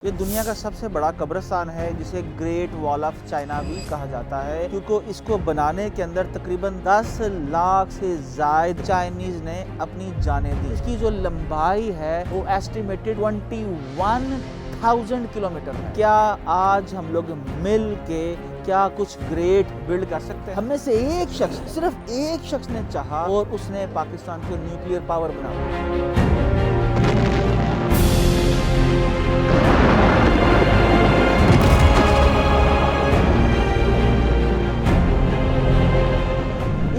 ये दुनिया का सबसे बड़ा कब्रिस्तान है जिसे ग्रेट वॉल ऑफ चाइना भी कहा जाता है, क्योंकि इसको बनाने के अंदर तकरीबन 10 लाख से जायद चाइनीज ने अपनी जानें दी। इसकी जो लंबाई है वो एस्टिमेटेड 21,000 किलोमीटर है। क्या आज हम लोग मिल के क्या कुछ ग्रेट बिल्ड कर सकते हैं? हम में से एक शख्स, सिर्फ एक शख्स ने चाहा और उसने पाकिस्तान को न्यूक्लियर पावर बना।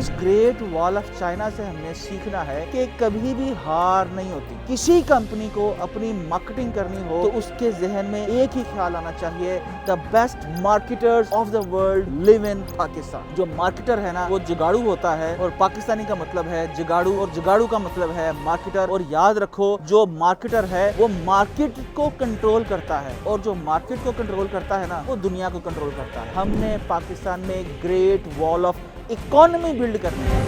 इस ग्रेट वॉल ऑफ चाइना से हमने सीखना है कि कभी भी हार नहीं होती। किसी कंपनी को अपनी मार्केटिंग करनी हो तो उसके जहन में एक ही ख्याल आना चाहिए, the best marketers of the world live in Pakistan. जो मार्केटर है ना वो जुगाड़ू होता है, और पाकिस्तानी का मतलब है जुगाड़ू, और जुगाड़ू का मतलब है मार्केटर। और याद रखो, जो मार्केटर है वो मार्केट को कंट्रोल करता है, और जो मार्केट को कंट्रोल करता है ना वो दुनिया को कंट्रोल करता है। हमने पाकिस्तान में great wall of economy build करनी है।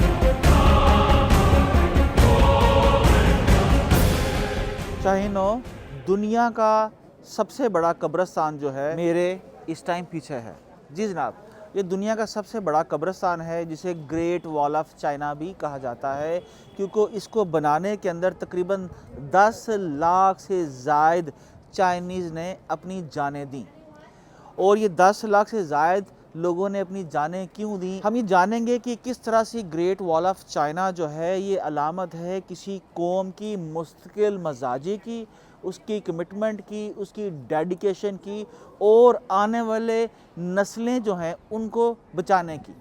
शाहीनो, दुनिया का सबसे बड़ा कब्रिस्तान जो है मेरे इस टाइम पीछे है। जी जनाब, ये दुनिया का सबसे बड़ा कब्रिस्तान है जिसे ग्रेट वॉल ऑफ चाइना भी कहा जाता है, क्योंकि इसको बनाने के अंदर तकरीबन 10 लाख से जायद चाइनीज़ ने अपनी जानें दी। और ये 10 लाख से जायद लोगों ने अपनी जानें क्यों दी, हम ये जानेंगे कि किस तरह से ग्रेट वॉल ऑफ चाइना जो है ये अलामत है किसी कौम की मुस्तकिल मजाजी की, उसकी कमिटमेंट की, उसकी डेडिकेशन की, और आने वाले नस्लें जो हैं उनको बचाने की।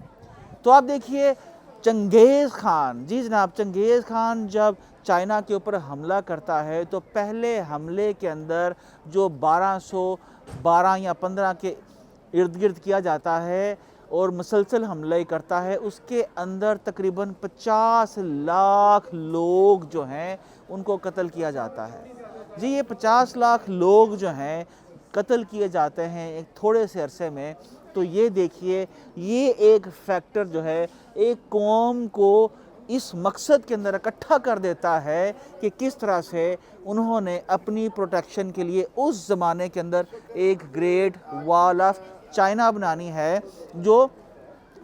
तो आप देखिए, चंगेज़ खान, जी जनाब, चंगेज़ खान जब चाइना के ऊपर हमला करता है तो पहले हमले के अंदर जो 1212 या 15 के इर्द गिर्द किया जाता है और मुसलसल हमले करता है, उसके अंदर तकरीबन 50 लाख लोग जो हैं उनको कत्ल किया जाता है। जी, ये 50 लाख लोग जो हैं कत्ल किए जाते हैं एक थोड़े से अरसे में। तो ये देखिए, ये एक फैक्टर जो है एक कौम को इस मकसद के अंदर इकट्ठा कर देता है कि किस तरह से उन्होंने अपनी प्रोटेक्शन के लिए उस ज़माने के अंदर एक ग्रेट वॉल ऑफ चाइना बनानी है, जो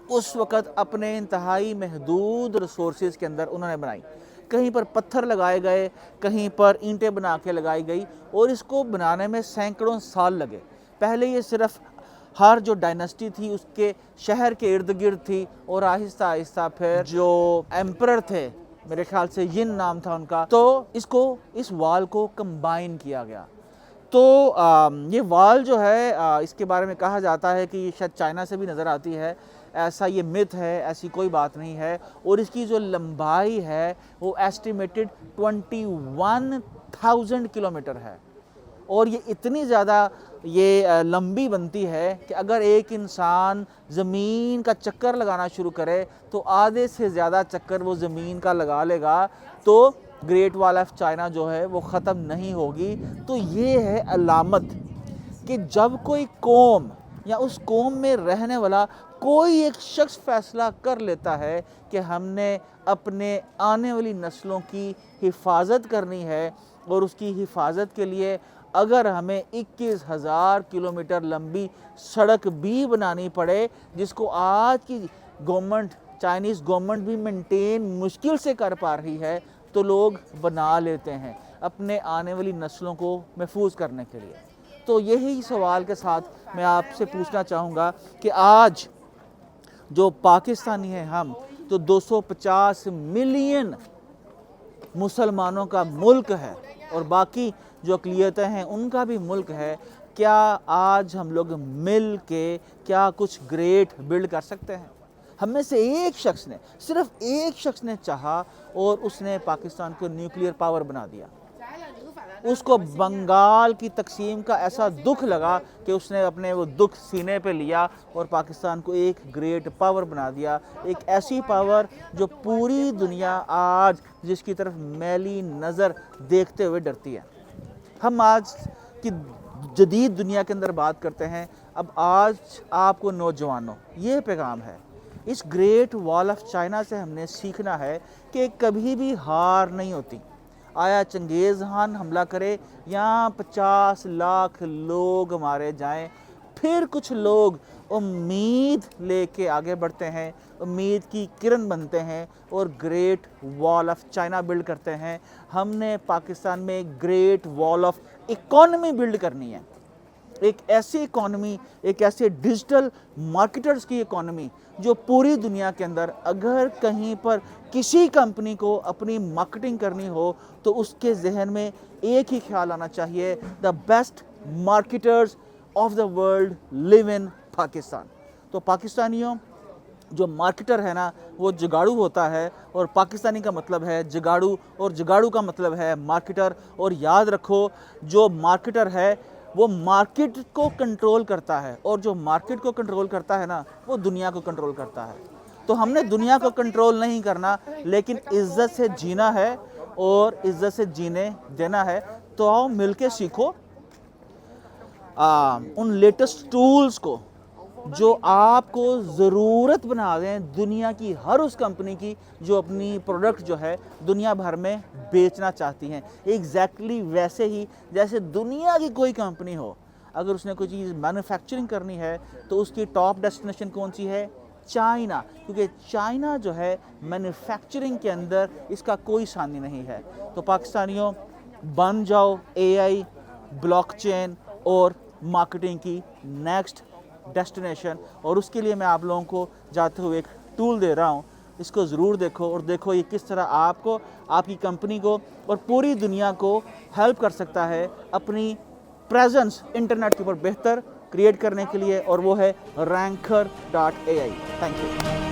उस वक़्त अपने इंतहाई महदूद रिसोर्सेज के अंदर उन्होंने बनाई। कहीं पर पत्थर लगाए गए, कहीं पर ईंटें बना के लगाई गई, और इसको बनाने में सैकड़ों साल लगे। पहले ये सिर्फ हर जो डायनेस्टी थी उसके शहर के इर्द गिर्द थी, और आहिस्ता आहिस्ता फिर जो एम्परर थे, मेरे ख्याल से यिन नाम था उनका, तो इस वाल को कंबाइन किया गया। तो ये वाल जो है इसके बारे में कहा जाता है कि ये शायद चाइना से भी नज़र आती है। ऐसा ये मिथ है, ऐसी कोई बात नहीं है। और इसकी जो लंबाई है वो एस्टिमेटेड 21,000 किलोमीटर है। और ये इतनी ज़्यादा ये लंबी बनती है कि अगर एक इंसान ज़मीन का चक्कर लगाना शुरू करे तो आधे से ज़्यादा चक्कर वो ज़मीन का लगा लेगा, तो ग्रेट वॉल ऑफ चाइना जो है वो ख़त्म नहीं होगी। तो ये है अलामत कि जब कोई कौम या उस कौम में रहने वाला कोई एक शख्स फैसला कर लेता है कि हमने अपने आने वाली नस्लों की हिफाजत करनी है, और उसकी हिफाजत के लिए अगर हमें 21,000 किलोमीटर लंबी सड़क भी बनानी पड़े, जिसको आज की गवर्नमेंट, चाइनीज़ गवर्नमेंट भी मेंटेन मुश्किल से कर पा रही है, तो लोग बना लेते हैं अपने आने वाली नस्लों को महफूज करने के लिए। तो यही सवाल के साथ मैं आपसे पूछना चाहूँगा कि आज जो पाकिस्तानी हैं हम, तो 250 मिलियन मुसलमानों का मुल्क है, और बाकी जो अक़लियतें हैं उनका भी मुल्क है। क्या आज हम लोग मिल के क्या कुछ ग्रेट बिल्ड कर सकते हैं? हम में से एक शख्स ने, सिर्फ एक शख्स ने चाहा और उसने पाकिस्तान को न्यूक्लियर पावर बना दिया। उसको बंगाल की तकसीम का ऐसा दुख लगा कि उसने अपने वो दुख सीने पे लिया और पाकिस्तान को एक ग्रेट पावर बना दिया। एक ऐसी पावर जो पूरी दुनिया आज जिसकी तरफ मैली नज़र देखते हुए डरती है। हम आज की जदीद दुनिया के अंदर बात करते हैं। अब आज आपको नौजवानों, ये पैगाम है, इस ग्रेट वॉल ऑफ चाइना से हमने सीखना है कि कभी भी हार नहीं होती। आया चंगेज़ खान हमला करे, यहाँ 50 लाख लोग मारे जाएं, फिर कुछ लोग उम्मीद लेके आगे बढ़ते हैं, उम्मीद की किरण बनते हैं और great wall of China build करते हैं। हमने पाकिस्तान में great wall of economy build करनी है, एक ऐसी इकॉनमी, एक ऐसे डिजिटल मार्केटर्स की इकॉनमी जो पूरी दुनिया के अंदर अगर कहीं पर किसी कंपनी को अपनी मार्केटिंग करनी हो तो उसके जहन में एक ही ख्याल आना चाहिए, the best marketers of the world live in Pakistan. तो पाकिस्तानियों, जो मार्केटर है ना वो जुगाड़ू होता है, और पाकिस्तानी का मतलब है जुगाड़ू, और जुगाड़ू का मतलब है मार्केटर। और याद रखो, जो मार्केटर है वो मार्केट को कंट्रोल करता है, और जो मार्केट को कंट्रोल करता है ना वो दुनिया को कंट्रोल करता है। तो हमने दुनिया को कंट्रोल नहीं करना, लेकिन इज्जत से जीना है और इज्जत से जीने देना है। तो आओ मिलके सीखो उन लेटेस्ट टूल्स को जो आपको ज़रूरत बना दें दुनिया की हर उस कंपनी की जो अपनी प्रोडक्ट जो है दुनिया भर में बेचना चाहती हैं। एग्जैक्टली वैसे ही जैसे दुनिया की कोई कंपनी हो, अगर उसने कोई चीज़ मैन्युफैक्चरिंग करनी है तो उसकी टॉप डेस्टिनेशन कौन सी है? चाइना, क्योंकि चाइना जो है मैन्युफैक्चरिंग के अंदर इसका कोई सानी नहीं है। तो पाकिस्तानियों, बन जाओ एआई, ब्लॉकचेन और मार्केटिंग की नेक्स्ट डेस्टिनेशन। और उसके लिए मैं आप लोगों को जाते हुए एक टूल दे रहा हूँ, इसको ज़रूर देखो, और देखो ये किस तरह आपको, आपकी कंपनी को और पूरी दुनिया को हेल्प कर सकता है अपनी प्रेजेंस इंटरनेट के ऊपर बेहतर क्रिएट करने के लिए, और वो है Ranker.ai। Thank you.